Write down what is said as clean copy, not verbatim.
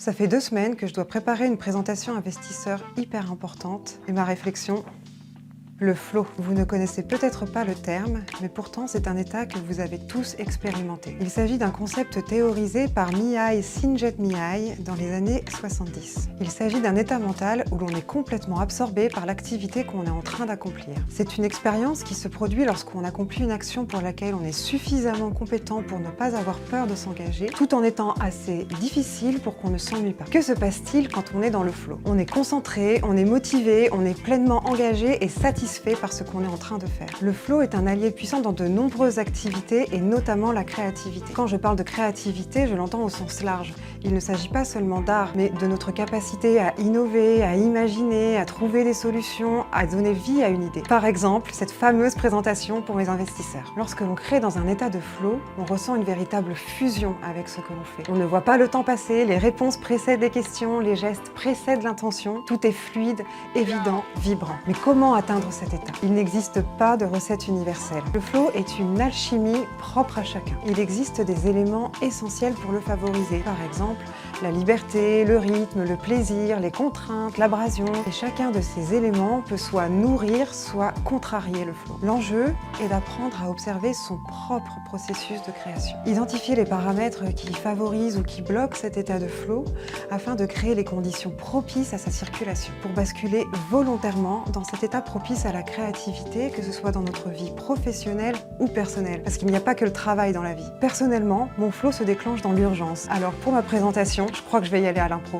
Ça fait 2 semaines que je dois préparer une présentation investisseur hyper importante et ma réflexion, le flow. Vous ne connaissez peut-être pas le terme, mais pourtant c'est un état que vous avez tous expérimenté. Il s'agit d'un concept théorisé par Mihaly Csikszentmihalyi dans les années 70. Il s'agit d'un état mental où l'on est complètement absorbé par l'activité qu'on est en train d'accomplir. C'est une expérience qui se produit lorsqu'on accomplit une action pour laquelle on est suffisamment compétent pour ne pas avoir peur de s'engager, tout en étant assez difficile pour qu'on ne s'ennuie pas. Que se passe-t-il quand on est dans le flow? On est concentré, on est motivé, on est pleinement engagé et satisfait par ce qu'on est en train de faire. Le flow est un allié puissant dans de nombreuses activités et notamment la créativité. Quand je parle de créativité, je l'entends au sens large. Il ne s'agit pas seulement d'art, mais de notre capacité à innover, à imaginer, à trouver des solutions, à donner vie à une idée. Par exemple, cette fameuse présentation pour mes investisseurs. Lorsque l'on crée dans un état de flow, on ressent une véritable fusion avec ce que l'on fait. On ne voit pas le temps passer, les réponses précèdent les questions, les gestes précèdent l'intention, tout est fluide, évident, vibrant. Mais comment atteindre cet état? Il n'existe pas de recette universelle. Le flow est une alchimie propre à chacun. Il existe des éléments essentiels pour le favoriser. Par exemple, la liberté, le rythme, le plaisir, les contraintes, l'abrasion. Et chacun de ces éléments peut soit nourrir, soit contrarier le flow. L'enjeu est d'apprendre à observer son propre processus de création. Identifier les paramètres qui favorisent ou qui bloquent cet état de flow afin de créer les conditions propices à sa circulation. Pour basculer volontairement dans cet état propice à la créativité, que ce soit dans notre vie professionnelle ou personnelle. Parce qu'il n'y a pas que le travail dans la vie. Personnellement, mon flow se déclenche dans l'urgence. Alors pour ma présentation, je crois que je vais y aller à l'impro.